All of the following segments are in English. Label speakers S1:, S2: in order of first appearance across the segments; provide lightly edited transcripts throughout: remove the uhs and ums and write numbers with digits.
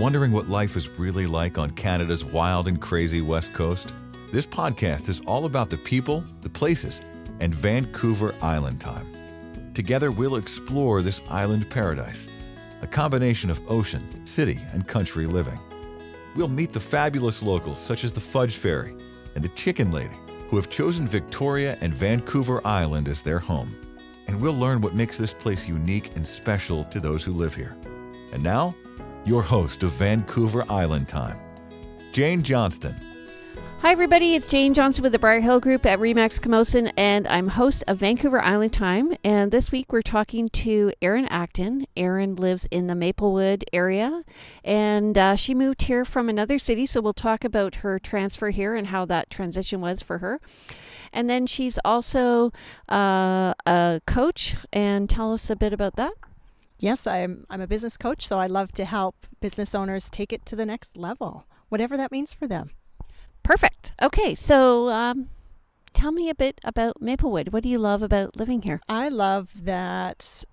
S1: Wondering what life is really like on Canada's wild and crazy West Coast? This podcast is all about the people, the places, and Vancouver Island time. Together, we'll explore this island paradise, a combination of ocean, city, and country living. We'll meet the fabulous locals such as the Fudge Fairy and the Chicken Lady, who have chosen Victoria and Vancouver Island as their home. And we'll learn what makes this place unique and special to those who live here. And now, your host of Vancouver Island Time, Jane Johnston.
S2: Hi everybody, it's Jane Johnston with the Briar Hill Group at Remax Camosun, and I'm host of Vancouver Island Time. And this week we're talking to Erin Acton. Erin lives in the Maplewood area, and she moved here from another city, so we'll talk about her transfer here and how that transition was for her. And then she's also a coach, and tell us a bit about that.
S3: Yes, I'm a business coach, so I love to help business owners take it to the next level, whatever that means for them.
S2: Perfect. Okay, so tell me a bit about Maplewood. What do you love about living here?
S3: I love that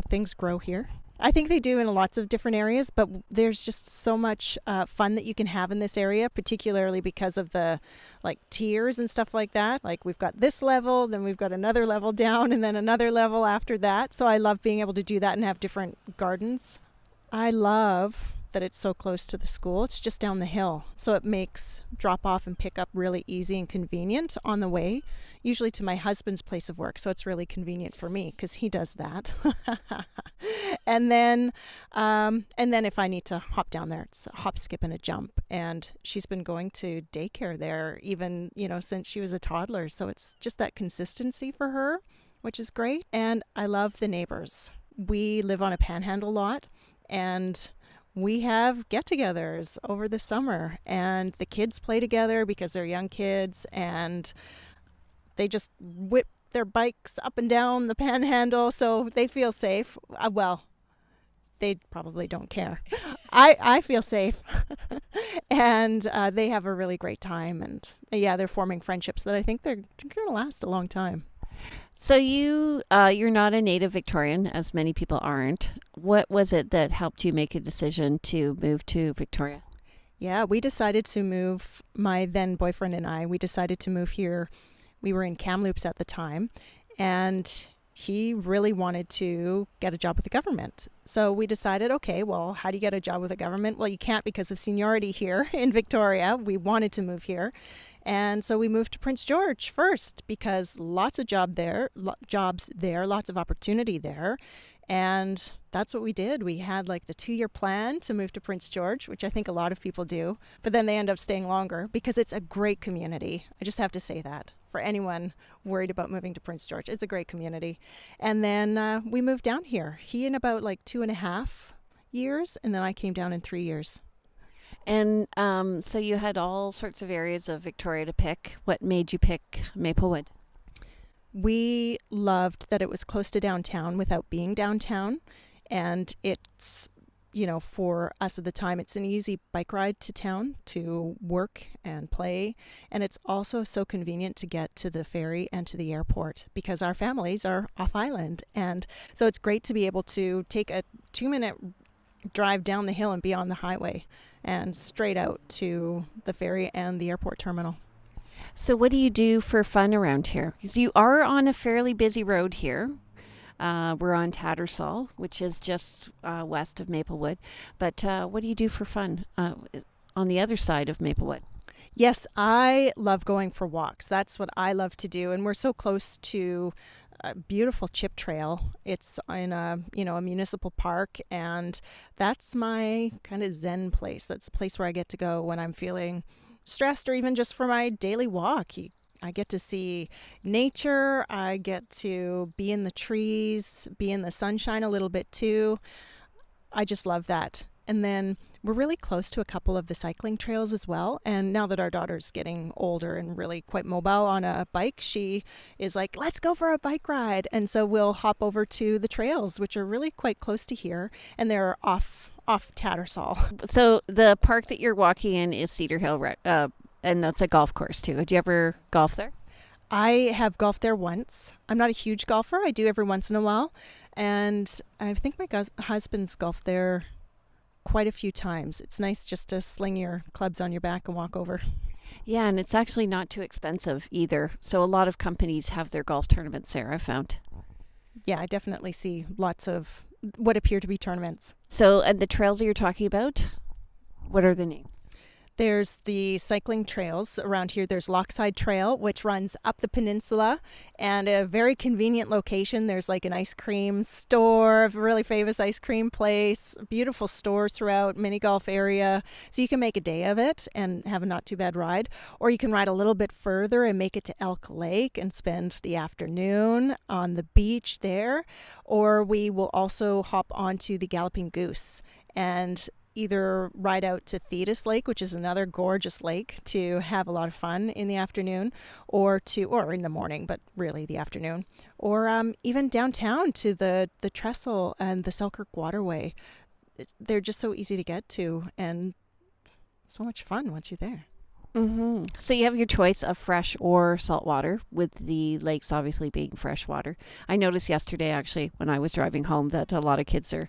S3: things grow here. I think they do in lots of different areas, but there's just so much fun that you can have in this area, particularly because of the tiers and stuff like that. Like we've got this level, then we've got another level down, and then another level after that. So I love being able to do that and have different gardens. I love that it's so close to the school. It's just down the hill. So it makes drop off and pick up really easy and convenient on the way, usually to my husband's place of work. So it's really convenient for me because he does that. And then if I need to hop down there, it's a hop, skip, and a jump. And she's been going to daycare there even, since she was a toddler. So it's just that consistency for her, which is great. And I love the neighbors. We live on a panhandle lot, and we have get-togethers over the summer, and the kids play together because they're young kids, and they just whip their bikes up and down the panhandle, so they feel safe. Well, they probably don't care. I feel safe. And they have a really great time, and they're forming friendships that I think they're going to last a long time.
S2: So you're not a native Victorian, as many people aren't. What was it that helped you make a decision to move to Victoria?
S3: Yeah, we decided to move, my then boyfriend and I, we decided to move here. We were in Kamloops at the time, and he really wanted to get a job with the government. So we decided, okay, well, how do you get a job with the government? Well, you can't because of seniority here in Victoria. We wanted to move here. And so we moved to Prince George first because lots of jobs there, lots of opportunity there. And that's what we did. We had the 2-year plan to move to Prince George, which I think a lot of people do. But then they end up staying longer because it's a great community. I just have to say that for anyone worried about moving to Prince George. It's a great community. And then we moved down here. He in about 2.5 years, and then I came down in 3 years.
S2: And so you had all sorts of areas of Victoria to pick. What made you pick Maplewood?
S3: We loved that it was close to downtown without being downtown. And it's, for us at the time, it's an easy bike ride to town to work and play. And it's also so convenient to get to the ferry and to the airport because our families are off island. And so it's great to be able to take a 2-minute drive down the hill and be on the highway and straight out to the ferry and the airport terminal.
S2: So what do you do for fun around here? Because you are on a fairly busy road here. We're on Tattersall, which is just west of Maplewood. But what do you do for fun on the other side of Maplewood?
S3: Yes, I love going for walks. That's what I love to do. And we're so close to a beautiful chip trail. It's in a municipal park, and that's my kind of zen place. That's a place where I get to go when I'm feeling stressed or even just for my daily walk. I get to see nature. I get to be in the trees, be in the sunshine a little bit too. I just love that. And then we're really close to a couple of the cycling trails as well. And now that our daughter's getting older and really quite mobile on a bike, she is like, let's go for a bike ride. And so we'll hop over to the trails, which are really quite close to here. And they're off Tattersall.
S2: So the park that you're walking in is Cedar Hill, and that's a golf course too. Do you ever golf there?
S3: I have golfed there once. I'm not a huge golfer. I do every once in a while. And I think my husband's golfed there quite a few times. It's nice just to sling your clubs on your back and walk over.
S2: Yeah, and it's actually not too expensive either. So a lot of companies have their golf tournaments there, I found.
S3: Yeah, I definitely see lots of what appear to be tournaments.
S2: So, and the trails that you're talking about, what are the names?
S3: There's the cycling trails around here. There's Lochside Trail, which runs up the peninsula, and a very convenient location. There's like an ice cream store, a really famous ice cream place, beautiful stores throughout, mini golf area. So you can make a day of it and have a not too bad ride. Or you can ride a little bit further and make it to Elk Lake and spend the afternoon on the beach there. Or we will also hop onto the Galloping Goose and either ride out to Thetis Lake, which is another gorgeous lake, to have a lot of fun in the afternoon, or in the morning, but really the afternoon, or even downtown to the Trestle and the Selkirk Waterway. They're just so easy to get to and so much fun once you're there.
S2: Mm-hmm. So you have your choice of fresh or salt water, with the lakes obviously being fresh water. I noticed yesterday, actually, when I was driving home, that a lot of kids are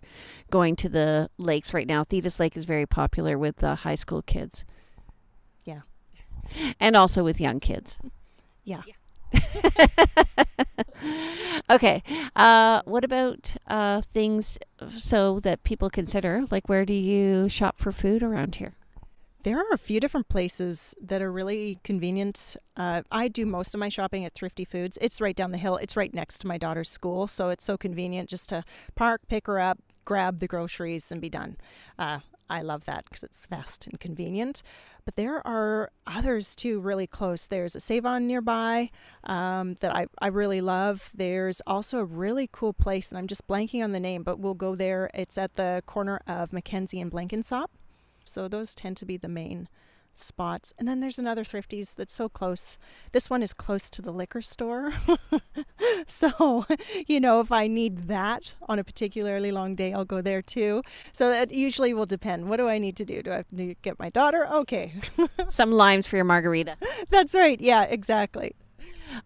S2: going to the lakes right now. Thetis Lake is very popular with high school kids.
S3: Yeah.
S2: And also with young kids.
S3: Yeah.
S2: Okay. What about things so that people consider, like where do you shop for food around here?
S3: There are a few different places that are really convenient. I do most of my shopping at Thrifty Foods. It's right down the hill. It's right next to my daughter's school, so it's so convenient just to park, pick her up, grab the groceries, and be done. I love that because it's fast and convenient. But there are others too really close. There's a Save-On nearby that I really love. There's also a really cool place, and I'm just blanking on the name, but we'll go there. It's at the corner of Mackenzie and Blenkinsop. So those tend to be the main spots. And then there's another Thrifty's that's so close. This one is close to the liquor store. So, if I need that on a particularly long day, I'll go there too. So that usually will depend. What do I need to do? Do I have to get my daughter? Okay.
S2: Some limes for your margarita.
S3: That's right. Yeah, exactly.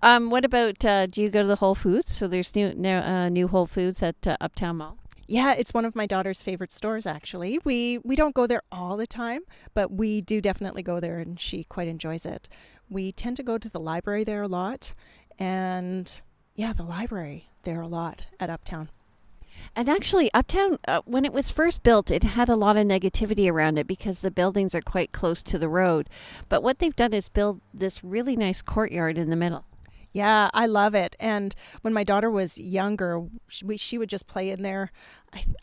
S2: What about, do you go to the Whole Foods? So there's new Whole Foods at Uptown Mall.
S3: Yeah, it's one of my daughter's favorite stores, actually. We don't go there all the time, but we do definitely go there, and she quite enjoys it. We tend to go to the library there a lot, and yeah, the library there a lot at Uptown.
S2: And actually, Uptown, when it was first built, it had a lot of negativity around it because the buildings are quite close to the road. But what they've done is build this really nice courtyard in the middle.
S3: Yeah, I love it. And when my daughter was younger, she would just play in there.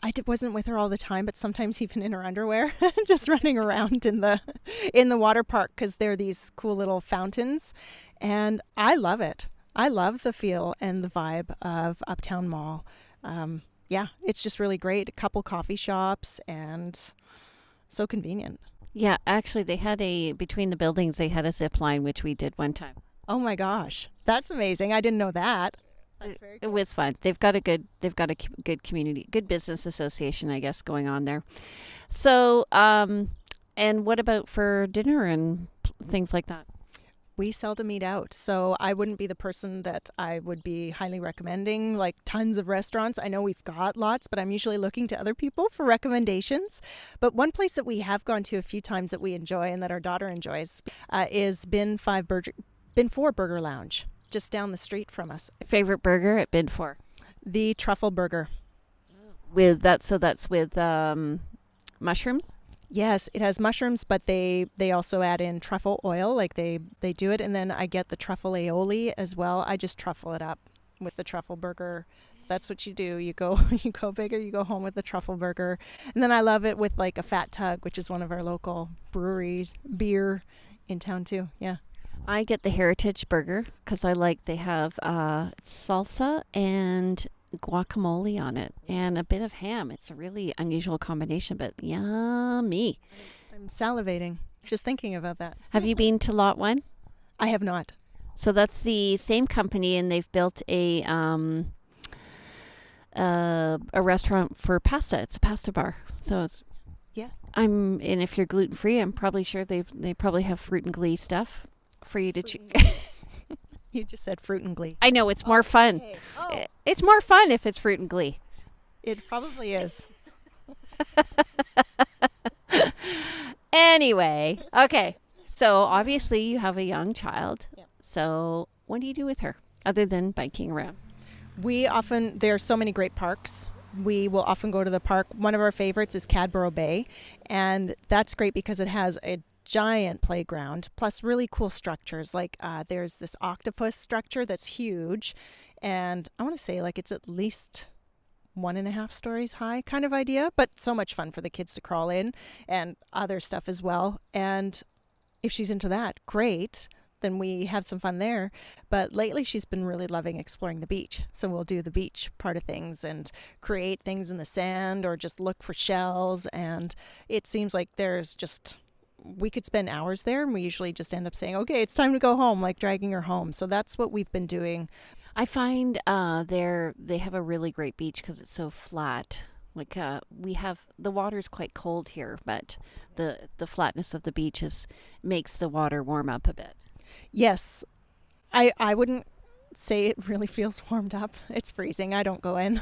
S3: I wasn't with her all the time, but sometimes even in her underwear, just running around in the water park because there are these cool little fountains. And I love it. I love the feel and the vibe of Uptown Mall. Yeah, it's just really great. A couple coffee shops and so convenient.
S2: Yeah, actually, they had between the buildings, they had a zip line, which we did one time.
S3: Oh my gosh, that's amazing! I didn't know that. That's very cool.
S2: It was fun. They've got a good community, good business association, I guess, going on there. So, and what about for dinner and things like that?
S3: We seldom eat out, so I wouldn't be the person that I would be highly recommending, like tons of restaurants. I know we've got lots, but I'm usually looking to other people for recommendations. But one place that we have gone to a few times that we enjoy and that our daughter enjoys is Bin 4 Burger Lounge, just down the street from us.
S2: Favorite burger at Bin 4?
S3: The truffle burger.
S2: That's with mushrooms?
S3: Yes, it has mushrooms, but they also add in truffle oil, like they do it. And then I get the truffle aioli as well. I just truffle it up with the truffle burger. That's what you do. You go bigger, you go home with the truffle burger. And then I love it with like a Fat Tug, which is one of our local breweries, beer in town too. Yeah.
S2: I get the Heritage Burger because they have salsa and guacamole on it and a bit of ham. It's a really unusual combination, but yummy.
S3: I'm salivating just thinking about that.
S2: Have you been to Lot 1?
S3: I have not.
S2: So that's the same company, and they've built a restaurant for pasta. It's a pasta bar. So it's and if you're gluten free, I'm probably sure they probably have fruit and glee stuff for you to choose.
S3: You just said fruit and glee.
S2: I know, it's more fun. Oh. It's more fun if it's fruit and glee.
S3: It probably is.
S2: Anyway, okay. So obviously you have a young child.
S3: Yep.
S2: So what do you do with her other than biking around?
S3: There are so many great parks. We will often go to the park. One of our favorites is Cadborough Bay, and that's great because it has a giant playground plus really cool structures. Like there's this octopus structure that's huge, and I want to say like it's at least 1.5 stories high kind of idea, but so much fun for the kids to crawl in and other stuff as well. And if she's into that, great. Then we have some fun there. But lately she's been really loving exploring the beach. So we'll do the beach part of things and create things in the sand or just look for shells. And it seems like we could spend hours there, and we usually just end up saying, okay, it's time to go home, like dragging her home. So that's what we've been doing.
S2: I find they have a really great beach because it's so flat. Like the water's quite cold here, but the flatness of the beach makes the water warm up a bit.
S3: Yes, I wouldn't say it really feels warmed up. It's freezing. I don't go in.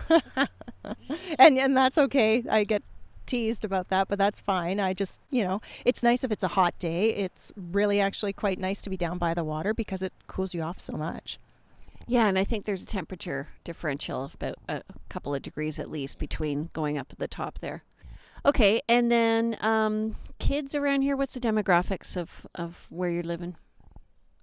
S3: and that's okay. I get teased about that, but that's fine. I just, it's nice if it's a hot day. It's really actually quite nice to be down by the water because it cools you off so much.
S2: Yeah, and I think there's a temperature differential of about a couple of degrees at least between going up at the top there. Okay, and then kids around here, what's the demographics of where you're living?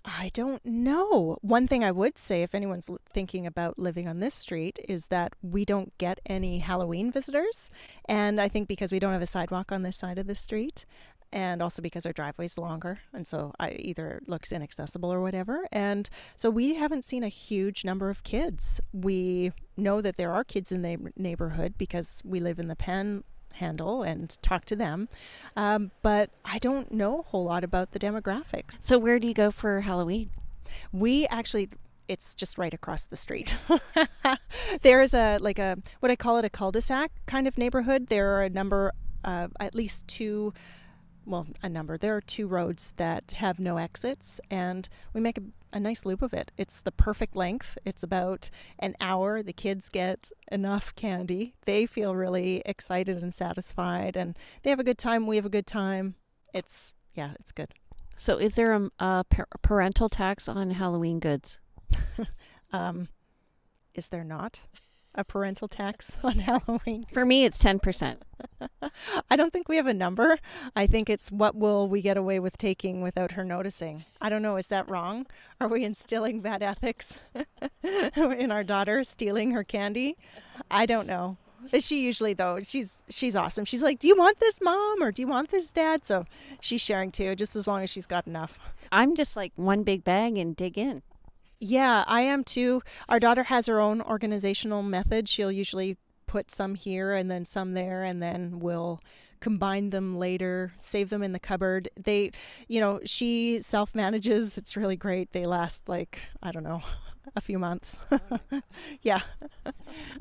S3: I don't know. One thing I would say, if anyone's thinking about living on this street, is that we don't get any Halloween visitors. And I think because we don't have a sidewalk on this side of the street, and also because our driveway's longer, and so either it looks inaccessible or whatever. And so we haven't seen a huge number of kids. We know that there are kids in the neighborhood because we live in the Panhandle and talk to them. But I don't know a whole lot about the demographics.
S2: So where do you go for Halloween?
S3: It's just right across the street. There is what I call it, a cul-de-sac kind of neighborhood. There are there are 2 roads that have no exits, and we make a nice loop of it. It's the perfect length. It's about an hour. The kids get enough candy. They feel really excited and satisfied, and they have a good time. We have a good time. It's good.
S2: So is there a parental tax on Halloween goods?
S3: Is there not a parental tax on Halloween?
S2: For me, it's 10%.
S3: I don't think we have a number. I think it's what will we get away with taking without her noticing. I don't know. Is that wrong? Are we instilling bad ethics in our daughter stealing her candy? I don't know. She usually, though, she's awesome. She's like, do you want this, Mom? Or do you want this, Dad? So she's sharing too, just as long as she's got enough.
S2: I'm just like one big bag and dig in.
S3: Yeah, I am too. Our daughter has her own organizational method. She'll usually put some here and then some there, and then we'll combine them later, save them in the cupboard. She self-manages. It's really great. They last a few months. Yeah.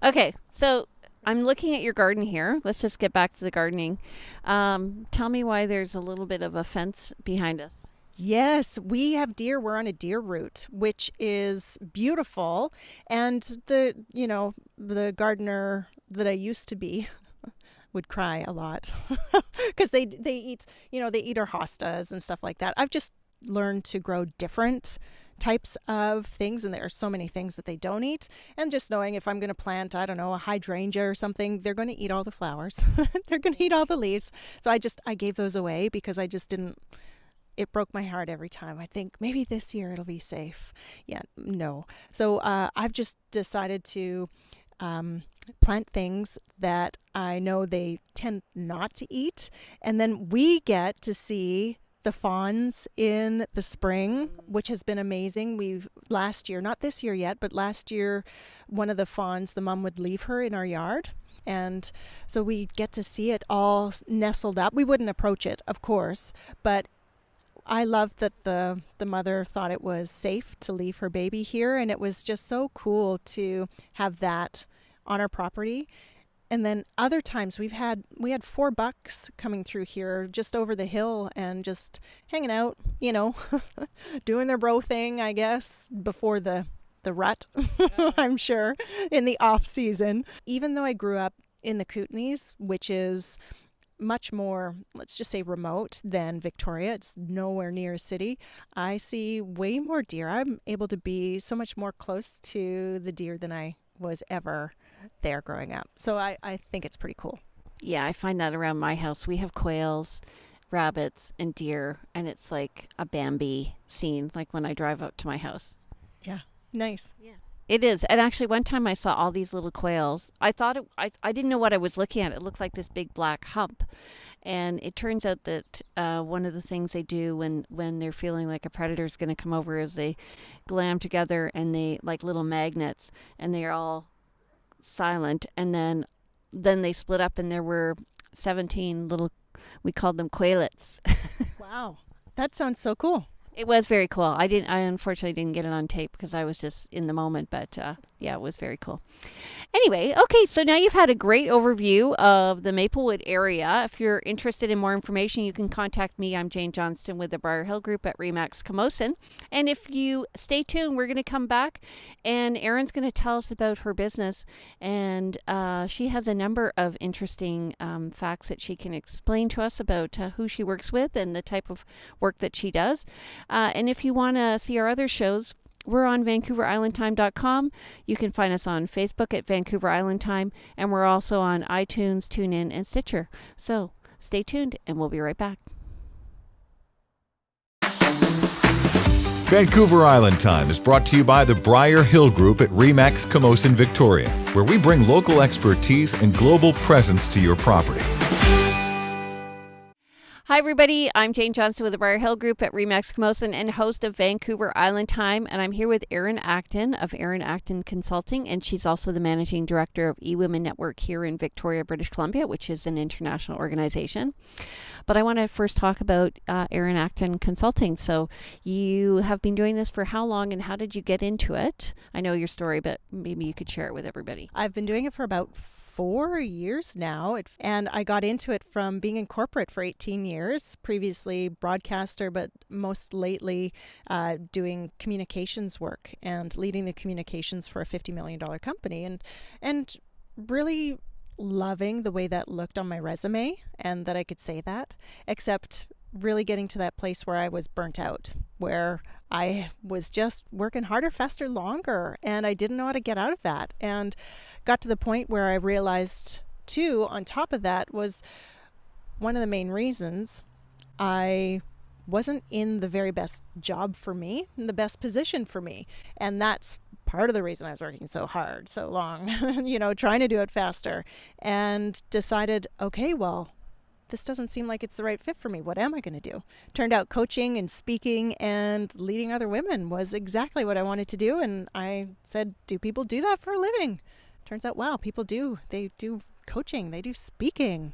S2: Okay, so I'm looking at your garden here. Let's just get back to the gardening. Tell me why there's a little bit of a fence behind us.
S3: Yes, we have deer. We're on a deer route, which is beautiful. And the gardener that I used to be would cry a lot because they eat our hostas and stuff like that. I've just learned to grow different types of things, and there are so many things that they don't eat. And just knowing if I'm going to plant, I don't know, a hydrangea or something, they're going to eat all the flowers. They're going to eat all the leaves. So I gave those away because I just didn't. It broke my heart every time. I think maybe this year it'll be safe. Yeah, no. So I've just decided to plant things that I know they tend not to eat. And then we get to see the fawns in the spring, which has been amazing. Last year, not this year yet, but last year, one of the fawns, the mom would leave her in our yard. And so we get to see it all nestled up. We wouldn't approach it, of course, but I loved that the mother thought it was safe to leave her baby here, and it was just so cool to have that on our property. And then other times we had 4 bucks coming through here just over the hill and just hanging out, doing their bro thing, I guess, before the rut, I'm sure, in the off season. Even though I grew up in the Kootenays, which is much more, let's just say, remote than Victoria. It's nowhere near a city. I see way more deer. I'm able to be so much more close to the deer than I was ever there growing up. So I think it's pretty cool.
S2: Yeah, I find that around my house. We have quails, rabbits, and deer, and it's like a Bambi scene, like when I drive up to my house.
S3: Yeah, nice.
S2: Yeah. It is. And actually, one time I saw all these little quails. I thought I didn't know what I was looking at. It looked like this big black hump. And it turns out that one of the things they do when they're feeling like a predator is going to come over is they glam together and they like little magnets, and they're all silent. And then they split up, and there were 17 little, we called them quailets.
S3: Wow. That sounds so cool.
S2: It was very cool. I unfortunately didn't get it on tape because I was just in the moment, but yeah, it was very cool. Anyway, okay, so now you've had a great overview of the Maplewood area. If you're interested in more information, you can contact me. I'm Jane Johnston with the Briar Hill Group at RE/MAX Camosun. And if you stay tuned, we're going to come back, and Erin's going to tell us about her business. And she has a number of interesting facts that she can explain to us about who she works with and the type of work that she does. And if you want to see our other shows, we're on VancouverIslandTime.com. You can find us on Facebook at Vancouver Island Time, and we're also on iTunes, TuneIn, and Stitcher. So stay tuned, and we'll be right back.
S1: Vancouver Island Time is brought to you by the Briar Hill Group at RE/MAX Camosun, Victoria, where we bring local expertise and global presence to your property.
S2: Hi, everybody. I'm Jane Johnston with the Briar Hill Group at RE/MAX Camosun and host of Vancouver Island Time. And I'm here with Erin Acton of Erin Acton Consulting. And she's also the managing director of eWomenNetwork here in Victoria, British Columbia, which is an international organization. But I want to first talk about Erin Acton Consulting. So you have been doing this for how long, and how did you get into it? I know your story, but maybe you could share it with everybody.
S3: I've been doing it for about 4 years now, and I got into it from being in corporate for 18 years, previously broadcaster, but most lately doing communications work and leading the communications for a $50 million company, and really loving the way that looked on my resume and that I could say that, except really getting to that place where I was burnt out, where I was just working harder, faster, longer, and I didn't know how to get out of that, and got to the point where I realized too, on top of that, was one of the main reasons I wasn't in the very best job for me, in the best position for me, and that's part of the reason I was working so hard, so long, trying to do it faster, and decided, okay, well, this doesn't seem like it's the right fit for me. What am I going to do? Turned out coaching and speaking and leading other women was exactly what I wanted to do. And I said, do people do that for a living? Turns out, wow, people do. They do coaching. They do speaking.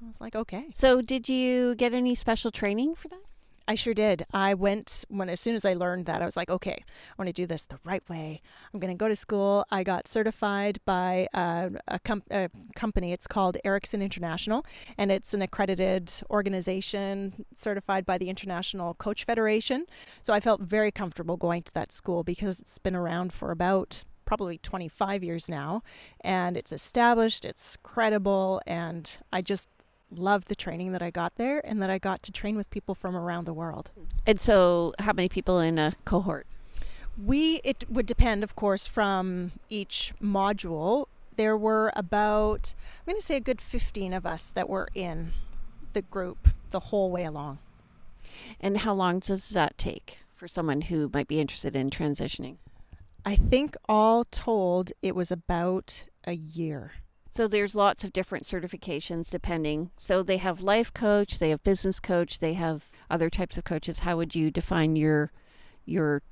S3: I was like, okay.
S2: So did you get any special training for that?
S3: I sure did. I went as soon as I learned that, I was like, okay, I want to do this the right way. I'm going to go to school. I got certified by a company. It's called Ericsson International, and it's an accredited organization certified by the International Coach Federation. So I felt very comfortable going to that school because it's been around for about probably 25 years now, and it's established, it's credible, and I just loved the training that I got there, and that I got to train with people from around the world.
S2: And so how many people in a cohort?
S3: It would depend, of course, from each module. There were about, I'm going to say a good 15 of us that were in the group the whole way along.
S2: And how long does that take for someone who might be interested in transitioning?
S3: I think all told, it was about a year.
S2: So there's lots of different certifications depending. So they have life coach, they have business coach, they have other types of coaches. How would you define your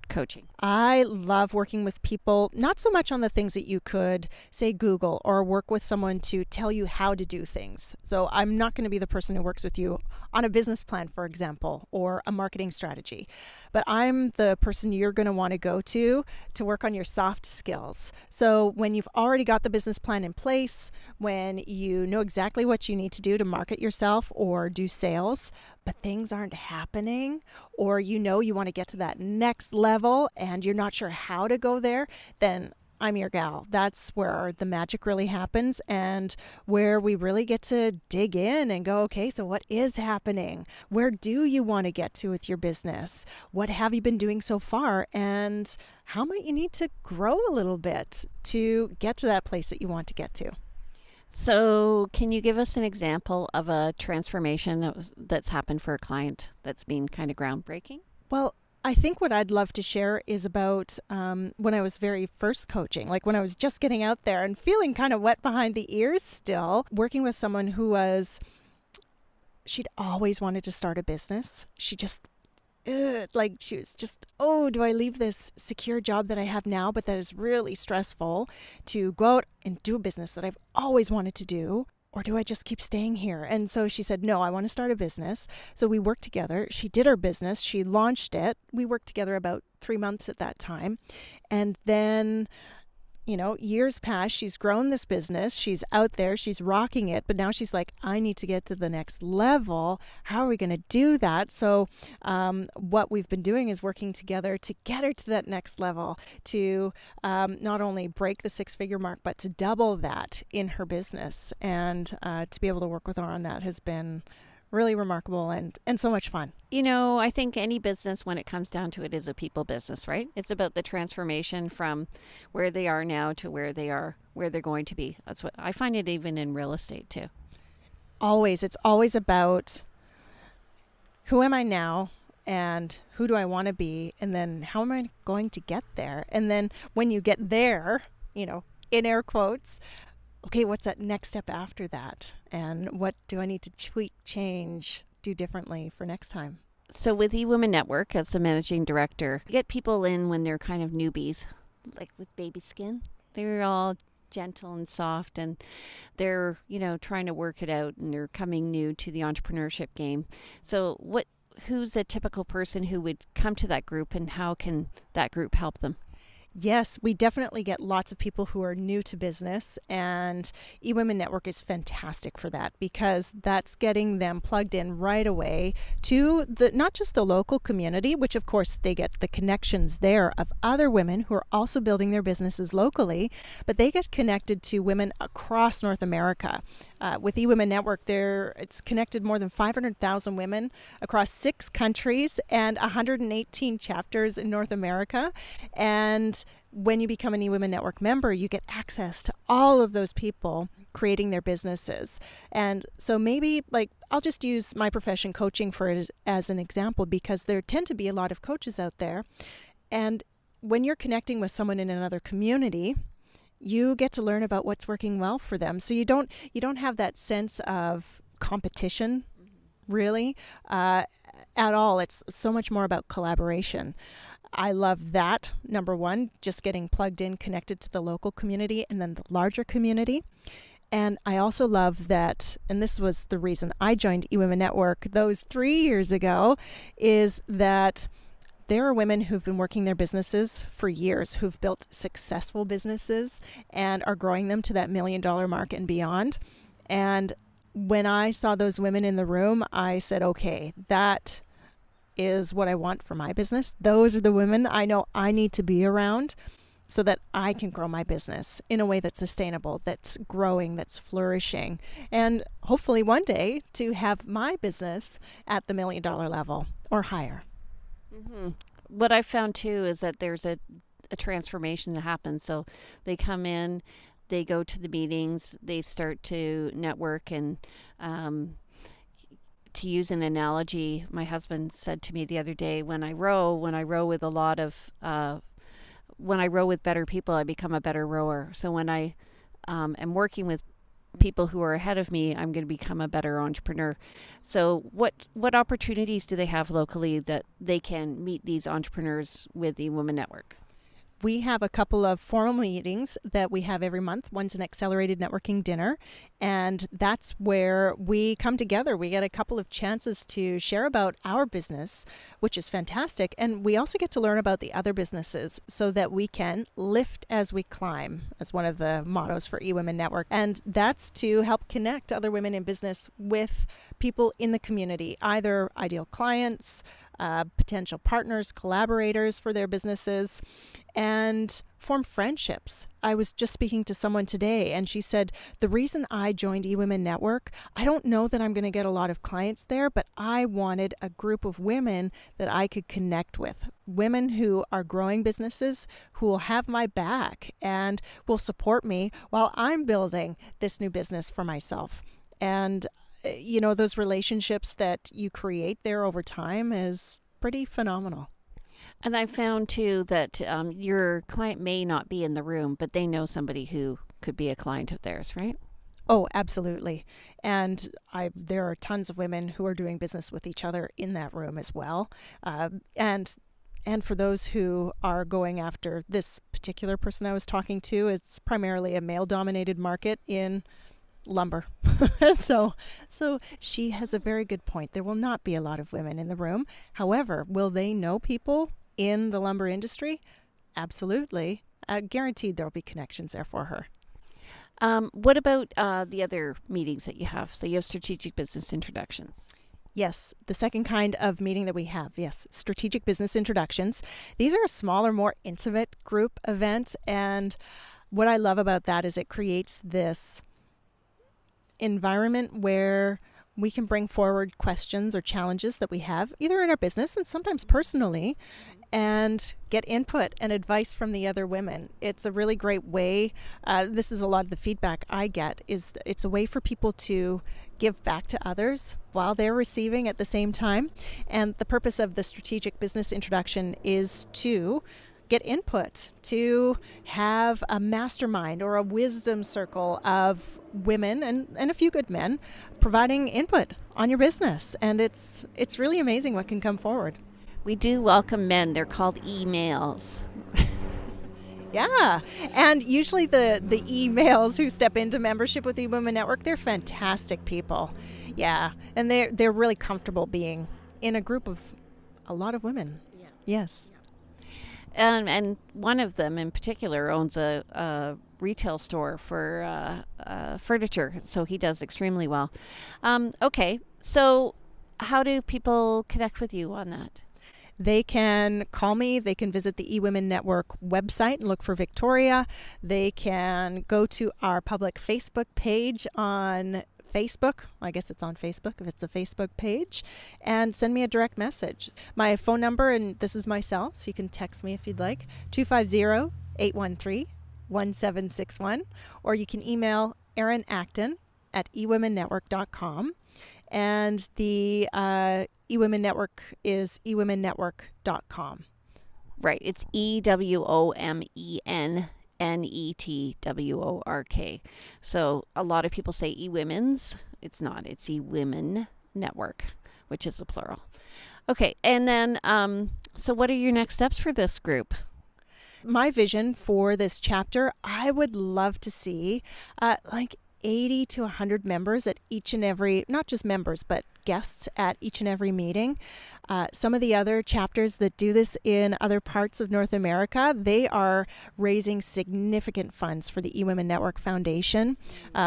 S2: coaching?
S3: I love working with people, not so much on the things that you could say Google or work with someone to tell you how to do things. So I'm not going to be the person who works with you on a business plan, for example, or a marketing strategy. But I'm the person you're going to want to go to work on your soft skills. So when you've already got the business plan in place, when you know exactly what you need to do to market yourself or do sales, but things aren't happening, or you want to get to that next level and you're not sure how to go there, then I'm your gal. That's where the magic really happens and where we really get to dig in and go, okay, so what is happening? Where do you want to get to with your business? What have you been doing so far? And how might you need to grow a little bit to get to that place that you want to get to?
S2: So can you give us an example of a transformation that's happened for a client that's been kind of groundbreaking?
S3: Well, I think what I'd love to share is about when I was very first coaching, like when I was just getting out there and feeling kind of wet behind the ears still, working with someone she'd always wanted to start a business. She was just, oh, do I leave this secure job that I have now, but that is really stressful, to go out and do a business that I've always wanted to do? Or do I just keep staying here? And so she said, no, I want to start a business. So we worked together. She did her business. She launched it. We worked together about 3 months at that time. And then, years passed. She's grown this business. She's out there. She's rocking it. But now she's like, I need to get to the next level. How are we going to do that? So what we've been doing is working together to get her to that next level, to not only break the 6-figure mark, but to double that in her business. And to be able to work with her on that has been really remarkable and so much fun.
S2: I think any business, when it comes down to it, is a people business, right? It's about the transformation from where they are now to where they're going to be. That's what I find it even in real estate too.
S3: It's always about who am I now and who do I want to be? And then how am I going to get there? And then when you get there, in air quotes, okay, what's that next step after that? And what do I need to tweak, change, do differently for next time?
S2: So with eWomenNetwork, as the managing director, you get people in when they're kind of newbies, like with baby skin. They're all gentle and soft, and they're, trying to work it out, and they're coming new to the entrepreneurship game. So who's a typical person who would come to that group, and how can that group help them?
S3: Yes, we definitely get lots of people who are new to business, and eWomenNetwork is fantastic for that, because that's getting them plugged in right away to not just the local community, which of course they get the connections there of other women who are also building their businesses locally, but they get connected to women across North America. With eWomenNetwork, it's connected more than 500,000 women across 6 countries and 118 chapters in North America. And when you become an eWomenNetwork member, you get access to all of those people creating their businesses. And so maybe, I'll just use my profession, coaching, for it as an example, because there tend to be a lot of coaches out there. And when you're connecting with someone in another community, you get to learn about what's working well for them. So you don't have that sense of competition, really, at all. It's so much more about collaboration. I love that, number one, just getting plugged in, connected to the local community and then the larger community. And I also love that, and this was the reason I joined eWomenNetwork those 3 years ago, is that there are women who've been working their businesses for years, who've built successful businesses and are growing them to that $1 million mark and beyond. And when I saw those women in the room, I said, okay, that is what I want for my business. Those are the women I know I need to be around so that I can grow my business in a way that's sustainable, that's growing, that's flourishing, and hopefully one day to have my business at the $1 million level or higher.
S2: Mm-hmm. What I found too is that there's a transformation that happens. So they come in, they go to the meetings, they start to network, and to use an analogy, my husband said to me the other day, when I row with when I row with better people, I become a better rower. So when I am working with people who are ahead of me, I'm going to become a better entrepreneur. So what opportunities do they have locally that they can meet these entrepreneurs with the eWomenNetwork?
S3: We have a couple of formal meetings that we have every month. One's an accelerated networking dinner, and that's where we come together. We get a couple of chances to share about our business, which is fantastic, and we also get to learn about the other businesses so that we can lift as we climb, as one of the mottos for eWomenNetwork. And that's to help connect other women in business with people in the community, either ideal clients, potential partners, collaborators for their businesses, and form friendships. I was just speaking to someone today, and she said, the reason I joined eWomenNetwork, I don't know that I'm going to get a lot of clients there, but I wanted a group of women that I could connect with. Women who are growing businesses, who will have my back and will support me while I'm building this new business for myself. And, those relationships that you create there over time is pretty phenomenal.
S2: And I found too that your client may not be in the room, but they know somebody who could be a client of theirs, right?
S3: Oh, absolutely. And there are tons of women who are doing business with each other in that room as well. And for those who are going after this particular person I was talking to, it's primarily a male-dominated market in lumber. So she has a very good point. There will not be a lot of women in the room. However, will they know people in the lumber industry? Absolutely. Guaranteed there will be connections there for her.
S2: What about the other meetings that you have? So you have strategic business introductions.
S3: Yes, the second kind of meeting that we have, yes, strategic business introductions. These are a smaller, more intimate group event. And what I love about that is it creates this environment where we can bring forward questions or challenges that we have either in our business and sometimes personally, and get input and advice from the other women. It's a really great way. This is a lot of the feedback I get, is it's a way for people to give back to others while they're receiving at the same time. And the purpose of the strategic business introduction is to get input, to have a mastermind or a wisdom circle of women and a few good men providing input on your business. And it's really amazing what can come forward.
S2: We do welcome men. They're called emails.
S3: Yeah. And usually the emails who step into membership with the eWomenNetwork, they're fantastic people. Yeah. And they're really comfortable being in a group of a lot of women. Yeah. Yes.
S2: And one of them in particular owns a retail store for furniture, so he does extremely well. Okay, so how do people connect with you on that?
S3: They can call me. They can visit the eWomenNetwork website and look for Victoria. They can go to our public Facebook page on Facebook. I guess it's on Facebook if it's a Facebook page, and send me a direct message. My phone number, and this is my cell, so you can text me if you'd like, 250-813-1761, or you can email Erin Acton at eWomenNetwork.com. And the eWomenNetwork is eWomenNetwork.com.
S2: Right. It's EWOMENNETWORK. So a lot of people say eWomen's. It's not. It's eWomen Network, which is the plural. Okay. And then, so what are your next steps for this group?
S3: My vision for this chapter, I would love to see 80 to 100 members at each and every, not just members, but guests at each and every meeting. Some of the other chapters that do this in other parts of North America, they are raising significant funds for the eWomenNetwork Foundation,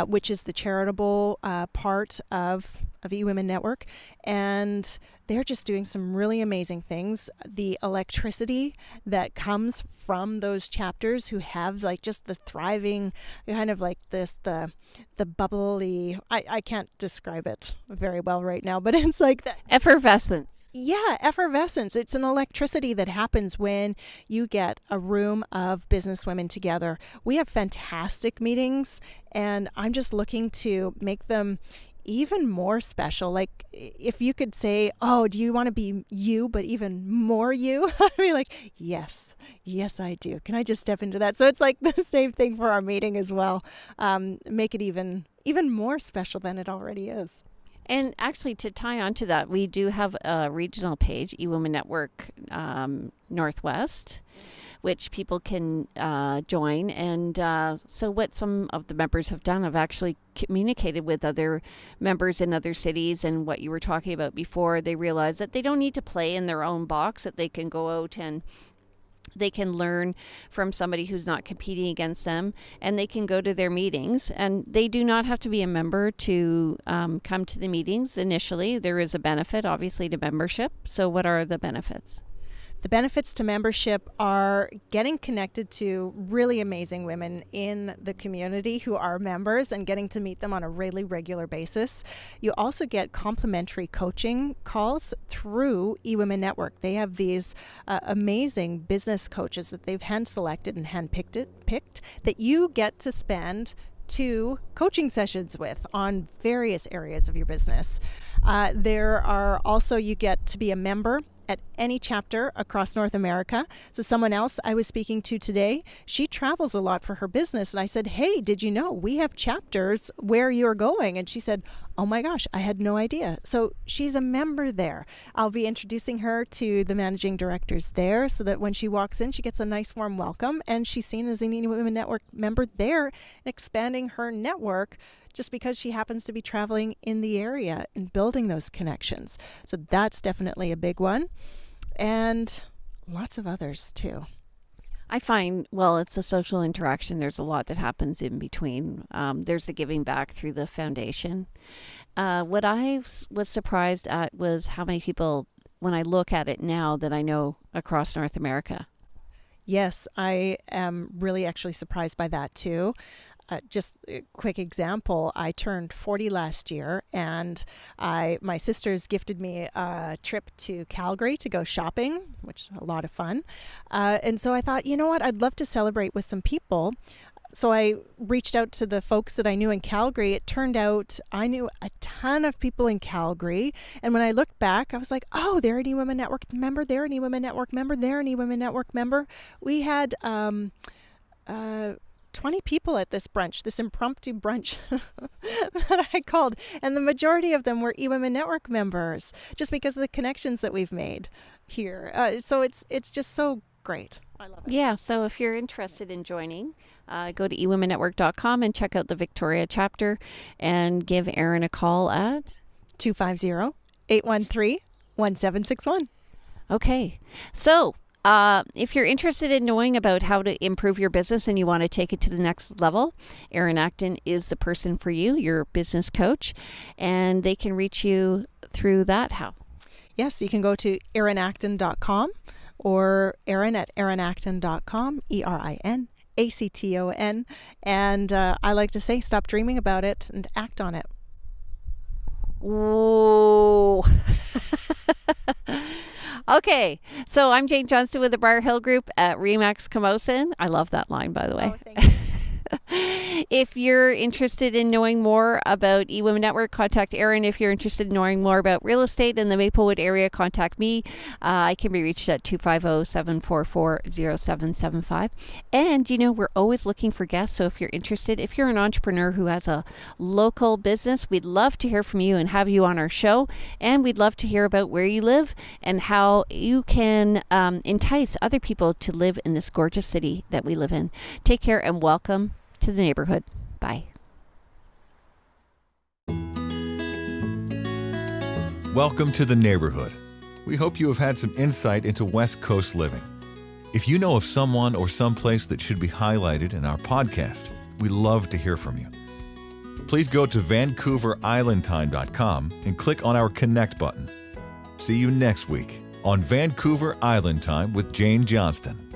S3: which is the charitable part of eWomenNetwork. And they're just doing some really amazing things. The electricity that comes from those chapters who have just the thriving kind of like this, the bubbly, I can't describe it very well right now, but it's like that
S2: effervescence.
S3: Yeah, effervescence. It's an electricity that happens when you get a room of businesswomen together. We have fantastic meetings, and I'm just looking to make them even more special. Like, if you could say, oh, do you want to be you, but even more you? I'd be like, yes, I do. Can I just step into that? So it's like the same thing for our meeting as well. Make it even more special than it already is.
S2: And actually, to tie on to that, we do have a regional page, eWomenNetwork Northwest, which people can join. And so what some of the members have done, have actually communicated with other members in other cities. And what you were talking about before, they realize that they don't need to play in their own box, that they can go out and They can learn from somebody who's not competing against them, and they can go to their meetings. And they do not have to be a member to come to the meetings initially. There is a benefit, obviously, to membership. So what are the benefits?
S3: The benefits to membership are getting connected to really amazing women in the community who are members and getting to meet them on a really regular basis. You also get complimentary coaching calls through eWomenNetwork. They have these amazing business coaches that they've hand-selected and hand-picked that you get to spend 2 coaching sessions with on various areas of your business. There are also, you get to be a member at any chapter across North America. So someone else I was speaking to today, she travels a lot for her business. And I said, hey, did you know we have chapters where you're going? And she said, oh my gosh, I had no idea. So she's a member there. I'll be introducing her to the managing directors there so that when she walks in, she gets a nice warm welcome. And she's seen as an eWomenNetwork member there, expanding her network just because she happens to be traveling in the area and building those connections. So that's definitely a big one. And lots of others too.
S2: I find, well, it's a social interaction. There's a lot that happens in between. There's the giving back through the foundation. What I was surprised at was how many people, when I look at it now, that I know across North America.
S3: Yes, I am really actually surprised by that too. Just a quick example, I turned 40 last year, and my sisters gifted me a trip to Calgary to go shopping, which is a lot of fun. And so I thought, you know what, I'd love to celebrate with some people. So I reached out to the folks that I knew in Calgary. It turned out I knew a ton of people in Calgary. And when I looked back, I was like, oh, they're an eWomenNetwork member, they're an eWomenNetwork member, they're an eWomenNetwork member. We had 20 people at this brunch, this impromptu brunch that I called. And the majority of them were eWomenNetwork members, just because of the connections that we've made here. So it's just so great. I love it.
S2: Yeah, so if you're interested in joining, go to eWomenNetwork.com and check out the Victoria chapter and give Erin a call at
S3: 250-813-1761.
S2: Okay, so if you're interested in knowing about how to improve your business and you want to take it to the next level, Erin Acton is the person for you, your business coach, and they can reach you through that. How?
S3: Yes, you can go to erinacton.com or Erin at erinacton.com, ERINACTON. And I like to say, stop dreaming about it and act on it.
S2: Whoa. Okay, so I'm Jane Johnston with the Briar Hill Group at Remax Camosun. I love that line, by the way.
S3: Oh, thank you.
S2: If you're interested in knowing more about eWomenNetwork, contact Erin. If you're interested in knowing more about real estate in the Maplewood area, contact me. I can be reached at 250-744-0775. And, we're always looking for guests. So if you're interested, if you're an entrepreneur who has a local business, we'd love to hear from you and have you on our show. And we'd love to hear about where you live and how you can entice other people to live in this gorgeous city that we live in. Take care and welcome to the neighborhood. Bye.
S1: Welcome to the neighborhood. We hope you have had some insight into West Coast living. If you know of someone or someplace that should be highlighted in our podcast, we love to hear from you. Please go to VancouverIslandTime.com and click on our Connect button. See you next week on Vancouver Island Time with Jane Johnston.